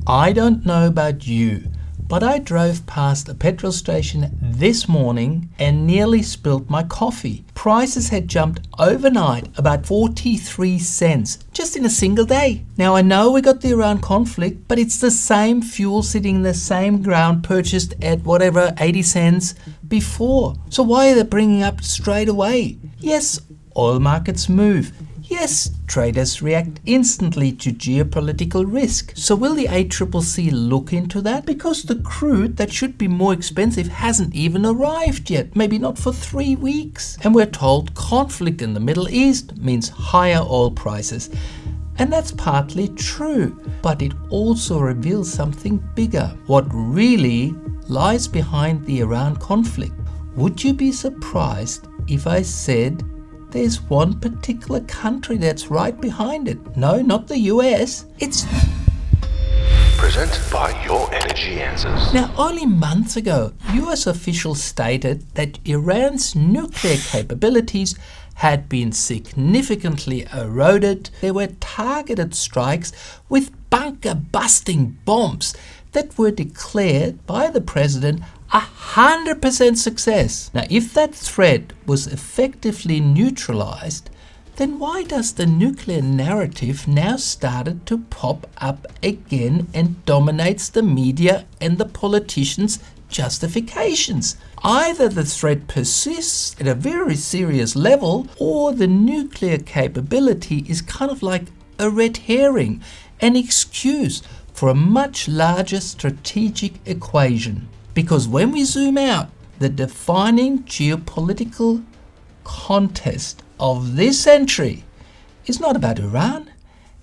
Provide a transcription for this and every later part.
I don't know about you, but I drove past a petrol station this morning and nearly spilled my coffee. Prices had jumped overnight about 43 cents just in a single day. Now I know we got the Iran conflict, but it's the same fuel sitting in the same ground purchased at whatever 80 cents before. So why are they bringing up straight away? Yes, oil markets move. Yes, traders react instantly to geopolitical risk. So will the ACCC look into that? Because the crude that should be more expensive hasn't even arrived yet, maybe not for 3 weeks. And we're told conflict in the Middle East means higher oil prices. And that's partly true, but it also reveals something bigger. What really lies behind the Iran conflict? Would you be surprised if I said there's one particular country that's right behind it? No, not the US. It's presented by Your Energy Answers. Now, only months ago, US officials stated that Iran's nuclear capabilities had been significantly eroded. There were targeted strikes with bunker-busting bombs that were declared by the president 100% success. Now, if that threat was effectively neutralized, then why does the nuclear narrative now started to pop up again and dominates the media and the politicians' justifications? Either the threat persists at a very serious level, or the nuclear capability is kind of like a red herring, an excuse for a much larger strategic equation. Because when we zoom out, the defining geopolitical contest of this century is not about Iran,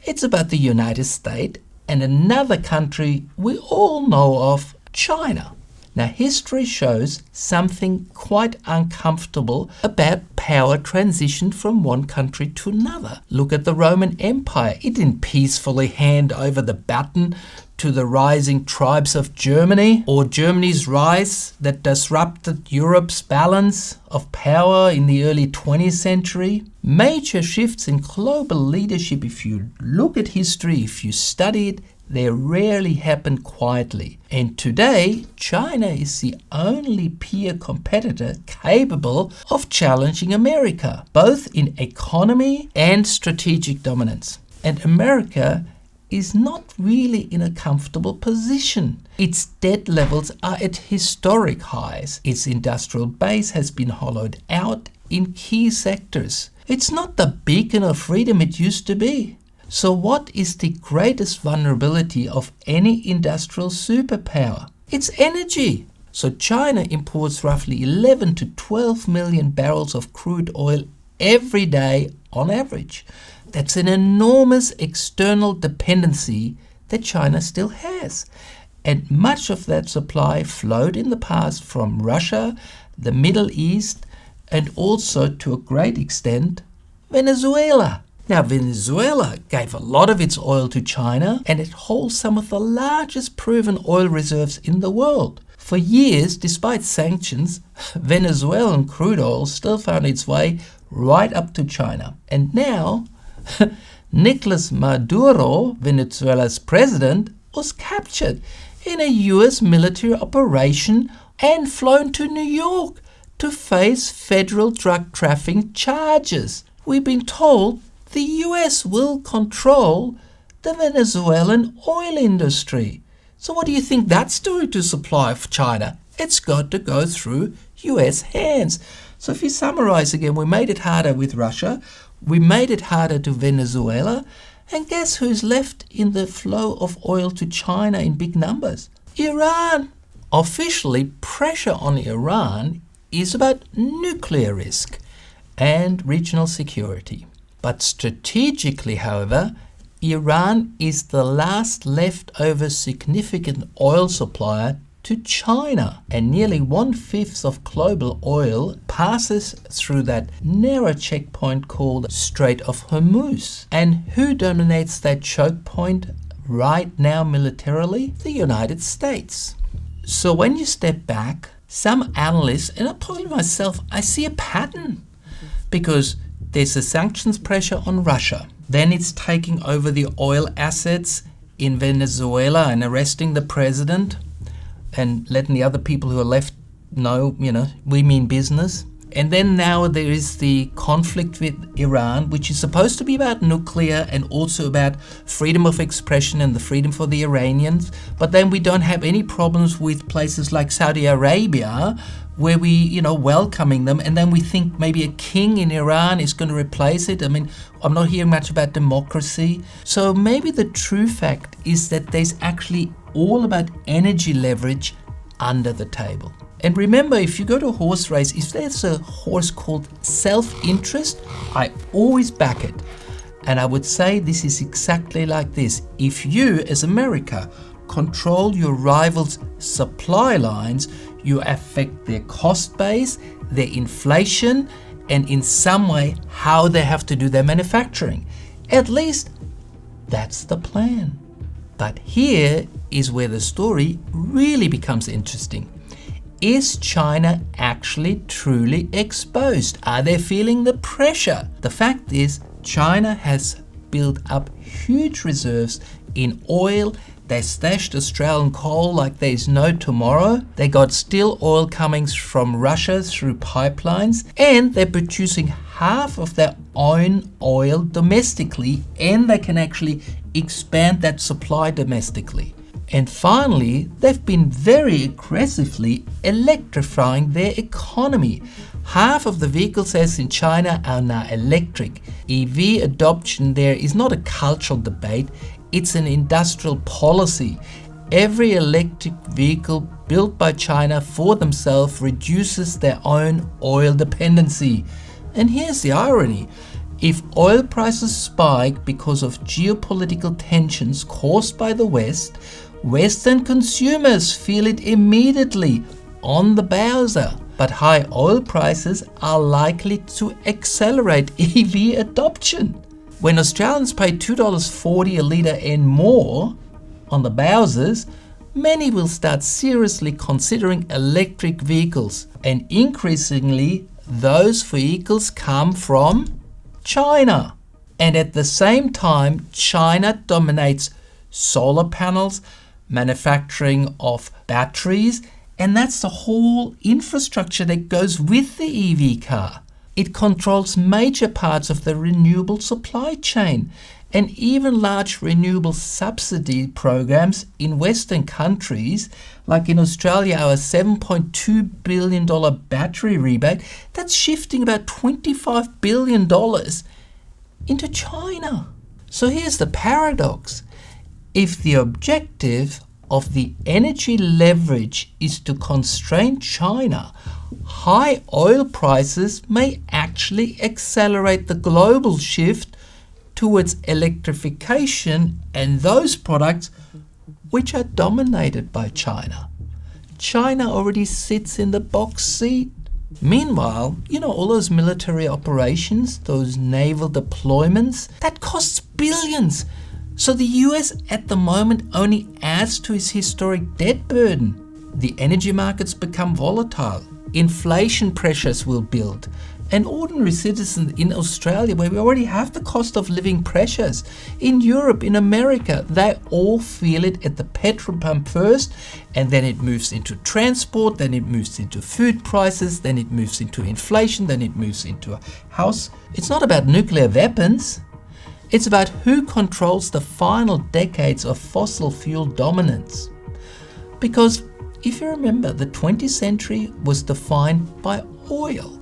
it's about the United States and another country we all know of, China. Now, history shows something quite uncomfortable about power transition from one country to another. Look at the Roman Empire. It didn't peacefully hand over the baton to the rising tribes of Germany, or Germany's rise that disrupted Europe's balance of power in the early 20th century. Major shifts in global leadership, if you look at history, if you study it, they rarely happen quietly. And today, China is the only peer competitor capable of challenging America, both in economy and strategic dominance. And America is not really in a comfortable position. Its debt levels are at historic highs. Its industrial base has been hollowed out in key sectors. It's not the beacon of freedom it used to be. So what is the greatest vulnerability of any industrial superpower? It's energy. So China imports roughly 11 to 12 million barrels of crude oil every day on average. That's an enormous external dependency that China still has. And much of that supply flowed in the past from Russia, the Middle East, and also to a great extent, Venezuela. Now, Venezuela gave a lot of its oil to China, and it holds some of the largest proven oil reserves in the world. For years, despite sanctions, Venezuelan crude oil still found its way right up to China. And now, Nicolas Maduro, Venezuela's president, was captured in a US military operation and flown to New York to face federal drug trafficking charges. We've been told the US will control the Venezuelan oil industry. So what do you think that's doing to supply of China? It's got to go through US hands. So if you summarize again, we made it harder with Russia, we made it harder to Venezuela, and guess who's left in the flow of oil to China in big numbers? Iran. Officially, pressure on Iran is about nuclear risk and regional security. But strategically, however, Iran is the last leftover significant oil supplier to China, and nearly 1/5 of global oil passes through that narrow checkpoint called Strait of Hormuz. And who dominates that choke point right now militarily? The United States. So when you step back, some analysts, and probably myself, I see a pattern, because there's a sanctions pressure on Russia. Then it's taking over the oil assets in Venezuela and arresting the president and letting the other people who are left know, we mean business. And then now there is the conflict with Iran, which is supposed to be about nuclear and also about freedom of expression and the freedom for the Iranians. But then we don't have any problems with places like Saudi Arabia, where we, welcoming them. And then we think maybe a king in Iran is going to replace it. I mean, I'm not hearing much about democracy. So maybe the true fact is that there's actually all about energy leverage under the table. And remember, if you go to a horse race, if there's a horse called self-interest, I always back it. And I would say this is exactly like this. If you, as America, control your rivals' supply lines, you affect their cost base, their inflation, and in some way, how they have to do their manufacturing. At least, that's the plan. But here is where the story really becomes interesting. Is China actually truly exposed? Are they feeling the pressure? The fact is, China has built up huge reserves in oil. They stashed Australian coal like there's no tomorrow. They got still oil coming from Russia through pipelines. And they're producing half of their own oil domestically. And they can actually expand that supply domestically. And finally, they've been very aggressively electrifying their economy. Half of the vehicle sales in China are now electric. EV adoption there is not a cultural debate, it's an industrial policy. Every electric vehicle built by China for themselves reduces their own oil dependency. And here's the irony. If oil prices spike because of geopolitical tensions caused by the West, Western consumers feel it immediately on the Bowser. But high oil prices are likely to accelerate EV adoption. When Australians pay $2.40 a litre and more on the Bowsers, many will start seriously considering electric vehicles. And increasingly, those vehicles come from China. And at the same time, China dominates solar panels, manufacturing of batteries, and that's the whole infrastructure that goes with the EV car. It controls major parts of the renewable supply chain, and even large renewable subsidy programs in Western countries, like in Australia, our $7.2 billion battery rebate, that's shifting about $25 billion into China. So here's the paradox. If the objective of the energy leverage is to constrain China, high oil prices may actually accelerate the global shift towards electrification and those products which are dominated by China. China already sits in the box seat. Meanwhile, all those military operations, those naval deployments, that costs billions. So the US at the moment only adds to its historic debt burden. The energy markets become volatile. Inflation pressures will build. And ordinary citizens in Australia, where we already have the cost of living pressures, in Europe, in America, they all feel it at the petrol pump first, and then it moves into transport, then it moves into food prices, then it moves into inflation, then it moves into a house. It's not about nuclear weapons. It's about who controls the final decades of fossil fuel dominance. Because if you remember, the 20th century was defined by oil.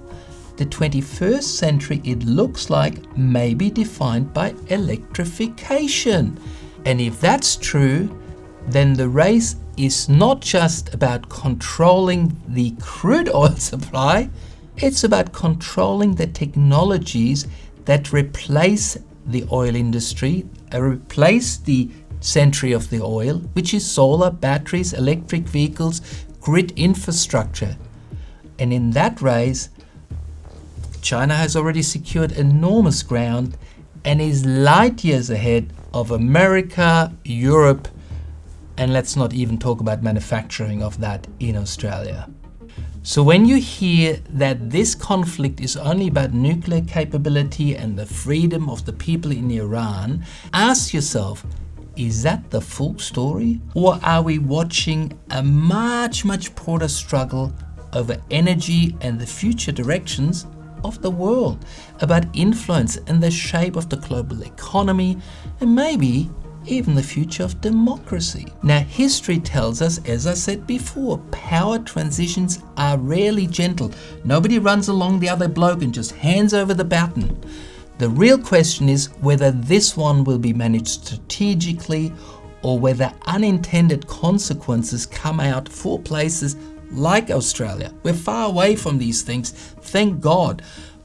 The 21st century, it looks like, may be defined by electrification. And if that's true, then the race is not just about controlling the crude oil supply, it's about controlling the technologies that replace the oil industry, replace the century of the oil, which is solar, batteries, electric vehicles, grid infrastructure. And in that race, China has already secured enormous ground and is light years ahead of America, Europe, and let's not even talk about manufacturing of that in Australia. So when you hear that this conflict is only about nuclear capability and the freedom of the people in Iran, ask yourself, Is that the full story? Or are we watching a much broader struggle over energy and the future directions of the world, about influence and the shape of the global economy, and maybe even the future of democracy? Now, history tells us, as I said before, power transitions are rarely gentle. Nobody runs along the other bloke and just hands over the baton. The real question is whether this one will be managed strategically or whether unintended consequences come out for places like Australia. We're far away from these things, thank God.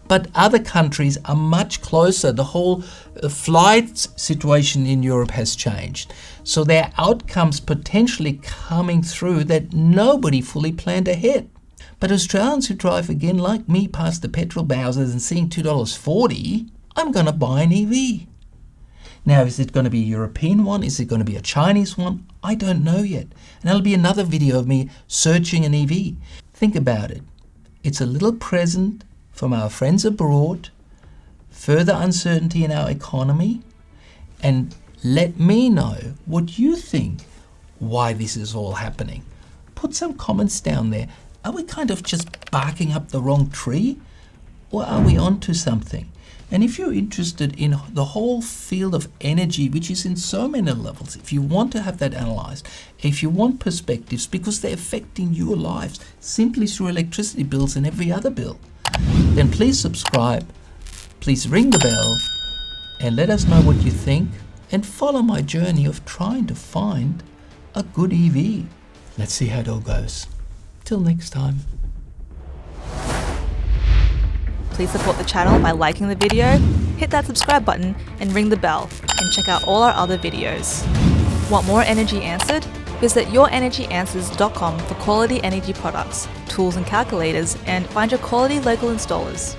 But other countries are much closer. The whole flight situation in Europe has changed. So there are outcomes potentially coming through that nobody fully planned ahead. But Australians who drive again like me past the petrol bowsers and seeing $2.40, I'm going to buy an EV. Now, is it going to be a European one? Is it going to be a Chinese one? I don't know yet. And there'll be another video of me searching an EV. Think about it. It's a little present from our friends abroad, further uncertainty in our economy, and let me know what you think, why this is all happening. Put some comments down there. Are we kind of just barking up the wrong tree, or are we onto something? And if you're interested in the whole field of energy, which is in so many levels, if you want to have that analyzed, if you want perspectives, because they're affecting your lives simply through electricity bills and every other bill, then please subscribe, please ring the bell, and let us know what you think, and follow my journey of trying to find a good EV. Let's see how it all goes. Till next time. Please support the channel by liking the video, hit that subscribe button and ring the bell, and check out all our other videos. Want more energy answered? Visit yourenergyanswers.com for quality energy products, tools and calculators, and find your quality local installers.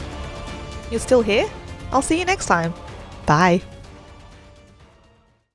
You're still here? I'll see you next time. Bye.